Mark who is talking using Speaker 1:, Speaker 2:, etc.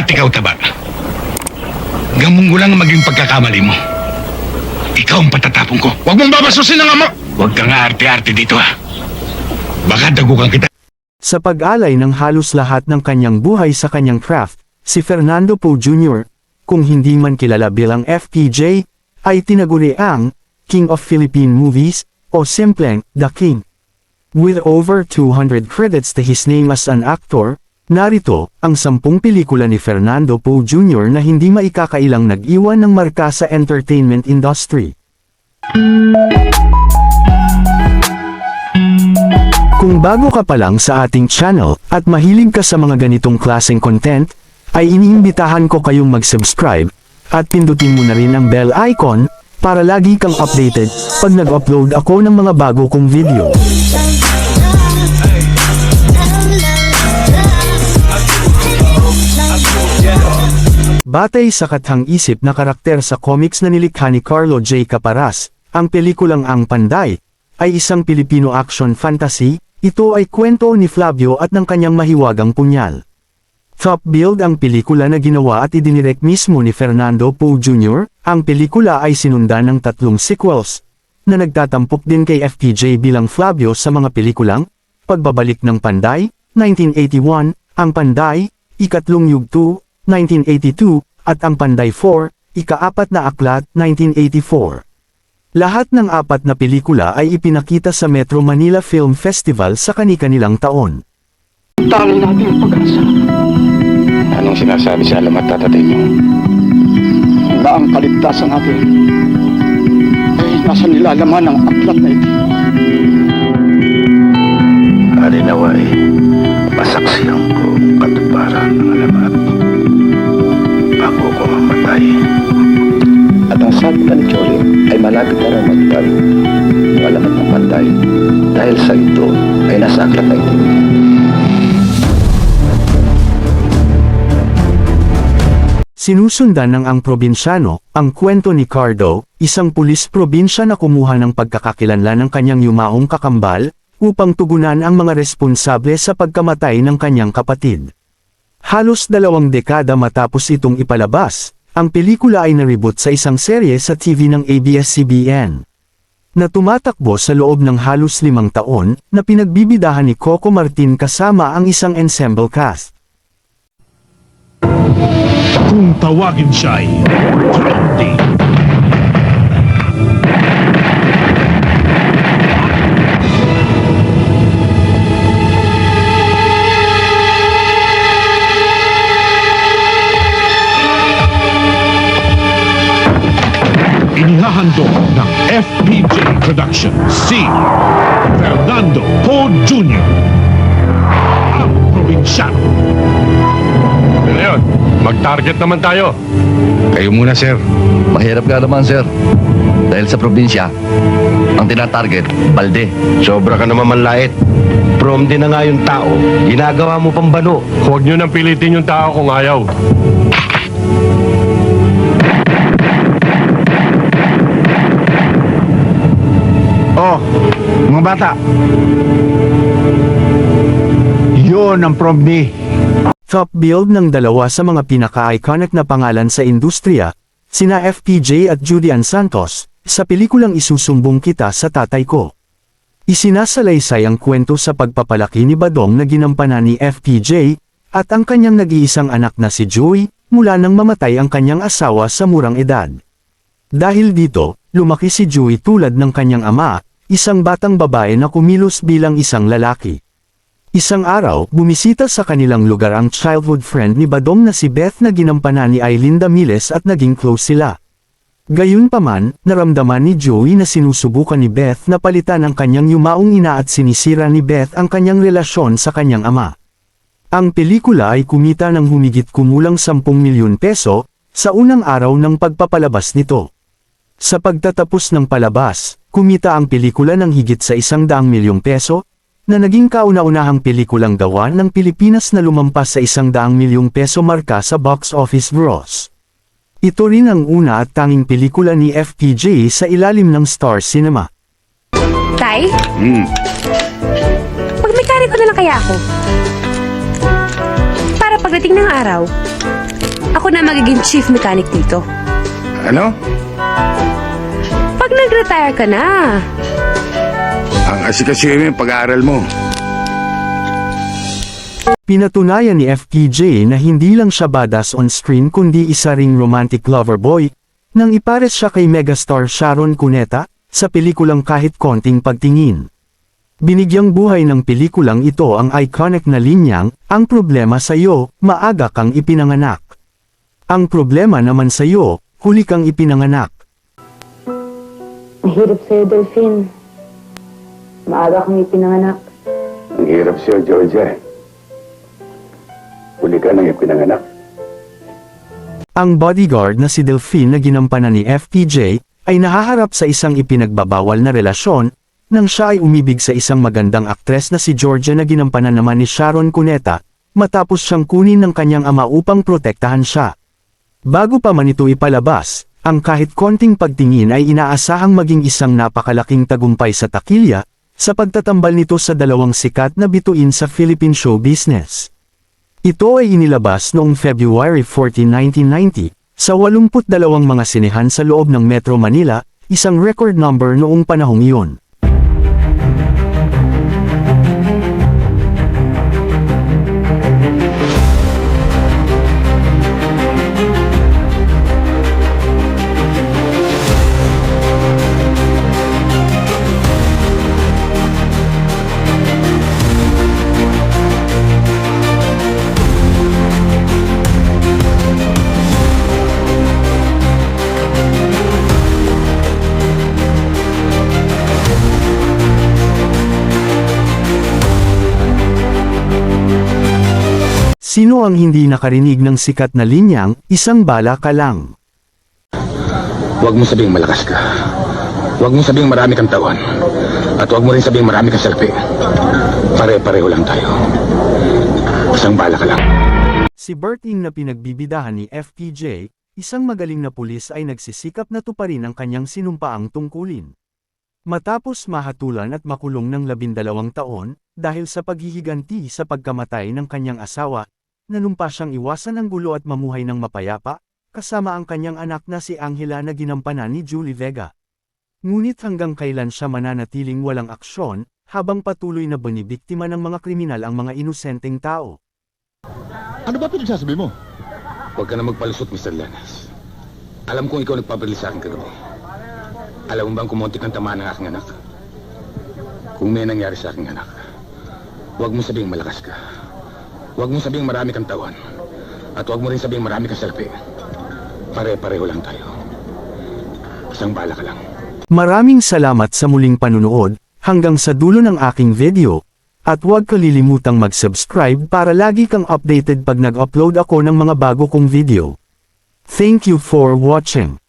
Speaker 1: At ikaw, Taba. Gamong ko lang maging pagkakamali mo. Ikaw ang patatapong ko. Huwag mong babasusin ang ama! Huwag ka nga arte-arte dito ha. Baka dagukan kita.
Speaker 2: Sa pag-alay ng halos lahat ng kanyang buhay sa kanyang craft, si Fernando Poe Jr., kung hindi man kilala bilang FPJ, ay tinaguri ang King of Philippine Movies o simpleng The King. With over 200 credits to his name as an actor, narito ang 10 pelikula ni Fernando Poe Jr. na hindi maikakailang nag-iwan ng marka sa entertainment industry. Kung bago ka pa lang sa ating channel at mahilig ka sa mga ganitong klaseng content, ay iniimbitahan ko kayong mag-subscribe at pindutin mo na rin ang bell icon para lagi kang updated pag nag-upload ako ng mga bago kong video. Batay sa kathang-isip na karakter sa comics na nilikha ni Carlo J. Caparas, ang pelikulang Ang Panday ay isang Pilipino action fantasy. Ito ay kwento ni Flavio at ng kanyang mahiwagang punyal. Top build ang pelikula na ginawa at idinirect mismo ni Fernando Poe Jr., ang pelikula ay sinundan ng 3 sequels, na nagtatampok din kay FPJ bilang Flavio sa mga pelikulang Pagbabalik ng Panday, 1981, Ang Panday, Ikatlong Yugto, 1982, at Ang Panday 4, Ika-4 na Aklat, 1984. Lahat ng 4 na pelikula ay ipinakita sa Metro Manila Film Festival sa kani-kanilang taon.
Speaker 3: Talo natin ang pag-asa.
Speaker 4: Anong sinasabi sa alamat, tatatay mo?
Speaker 3: Na ang kaligtasan natin ay nasa nilalaman ng aklat na ito.
Speaker 4: Halinaway, masaksihan ko katuparan ng alamat bago ko mamatay. At ang sabi ka ni Chole ay malapit na raw magpad ng alamat ng Panday dahil sa ito ay nasa aklat na ito.
Speaker 2: Sinusundan ng Ang Probinsyano, ang kwento ni Cardo, isang pulis probinsya na kumuha ng pagkakakilanlan ng kanyang yumaong kakambal, upang tugunan ang mga responsable sa pagkamatay ng kanyang kapatid. Halos 2 dekada matapos itong ipalabas, ang pelikula ay na-reboot sa isang serye sa TV ng ABS-CBN, na tumatakbo sa loob ng halos 5 taon, na pinagbibidahan ni Coco Martin kasama ang isang ensemble cast.
Speaker 5: Kung tawagin siya'y Tromdi. Inihahandog ng FPJ Production si Fernando Poe Jr. Ang Probinsyano.
Speaker 6: Leon, mag-target naman tayo.
Speaker 1: Kayo muna, sir.
Speaker 7: Mahirap nga naman, sir. Dahil sa probinsya, ang tinatarget, balde.
Speaker 6: Sobra ka naman manlait. Prom din na nga yung tao. Ginagawa mo pang bano. Huwag nyo nang pilitin yung tao kung ayaw.
Speaker 8: Oh, mga bata. Yun ang Promdi.
Speaker 2: Top build ng 2 sa mga pinaka-iconic na pangalan sa industriya, sina FPJ at Julian Santos, sa pelikulang Isusumbong Kita sa Tatay Ko. Isinasalaysay ang kwento sa pagpapalaki ni Badong na ginampanan ni FPJ, at ang kanyang nag-iisang anak na si Joey, mula nang mamatay ang kanyang asawa sa murang edad. Dahil dito, lumaki si Joey tulad ng kanyang ama, isang batang babae na kumilos bilang isang lalaki. Isang araw, bumisita sa kanilang lugar ang childhood friend ni Badong na si Beth na ginampanan ni Aileen Damiles at naging close sila. Gayunpaman, naramdaman ni Joey na sinusubukan ni Beth na palitan ang kanyang yumaong ina at sinisira ni Beth ang kanyang relasyon sa kanyang ama. Ang pelikula ay kumita ng humigit kumulang 10 milyon peso sa unang araw ng pagpapalabas nito. Sa pagtatapos ng palabas, kumita ang pelikula ng higit sa 100 milyong peso, na naging kauna-unahang pelikulang gawa ng Pilipinas na lumampas sa 100 milyong peso marka sa box office gross. Ito rin ang una at tanging pelikula ni FPJ sa ilalim ng Star Cinema.
Speaker 9: Tay? Magmekaniko na lang kaya ako. Para pag Pagdating ng araw, ako na magiging chief mechanic dito.
Speaker 1: Ano?
Speaker 9: Pag nag-retire ka na.
Speaker 1: Ang asikasuhin mo yung pag-aaral mo.
Speaker 2: Pinatunayan ni FPJ na hindi lang siya badass on screen kundi isa ring romantic lover boy, nang ipares siya kay megastar Sharon Cuneta, sa pelikulang Kahit Konting Pagtingin. Binigyang buhay ng pelikulang ito ang iconic na linyang, "Ang problema sa'yo, maaga kang ipinanganak. Ang problema naman sa'yo, huli kang ipinanganak."
Speaker 10: Mahirap sa'yo, Delphine. Maaga kang ipinanganak.
Speaker 4: Ang hirap siya, Georgia. Huli ka nang ipinanganak.
Speaker 2: Ang bodyguard na si Delphine na ginampanan ni FPJ, ay nahaharap sa isang ipinagbabawal na relasyon, nang siya ay umibig sa isang magandang aktres na si Georgia na ginampanan naman ni Sharon Cuneta, matapos siyang kunin ng kanyang ama upang protektahan siya. Bago pa man ito ipalabas, ang Kahit Konting Pagtingin ay inaasahang maging isang napakalaking tagumpay sa takilya, sa pagtatambal nito sa dalawang sikat na bituin sa Philippine show business. Ito ay inilabas noong February 14, 1990, sa 82 mga sinehan sa loob ng Metro Manila, isang record number noong panahong iyon. Sino ang hindi nakarinig ng sikat na linyang, "Isang bala ka lang"?
Speaker 1: Huwag mo sabing malakas ka. Huwag mo sabing marami kang tawan. At huwag mo rin sabing marami kang selfie. Pare-pareho lang tayo. Isang bala ka lang.
Speaker 2: Si Berting na pinagbibidahan ni FPJ, isang magaling na pulis ay nagsisikap na tuparin ang kanyang sinumpaang tungkulin. Matapos mahatulan at makulong ng 12 taon, dahil sa paghihiganti sa pagkamatay ng kanyang asawa, nanumpa siyang iwasan ang gulo at mamuhay ng mapayapa, kasama ang kanyang anak na si Angela na ginampanan ni Julie Vega. Ngunit hanggang kailan siya mananatiling walang aksyon, habang patuloy na binibiktima ng mga kriminal ang mga inosenteng tao.
Speaker 5: Ano ba pinagsasabi mo?
Speaker 1: Huwag ka na magpalusot, Mr. Lanas. Alam kong ikaw nagpapadali sa akin kagabi. Alam mo bang kumonti kang tamaan ng aking anak? Kung may nangyari sa aking anak, huwag mo sabing malakas ka. Huwag mo sabing marami kang tawan. At huwag mo rin sabing marami kang selfie. Pare-pareho lang tayo. Isang bala ka lang.
Speaker 2: Maraming salamat sa muling panunood, hanggang sa dulo ng aking video, at huwag kalilimutang mag-subscribe para lagi kang updated pag nag-upload ako ng mga bago kong video. Thank you for watching.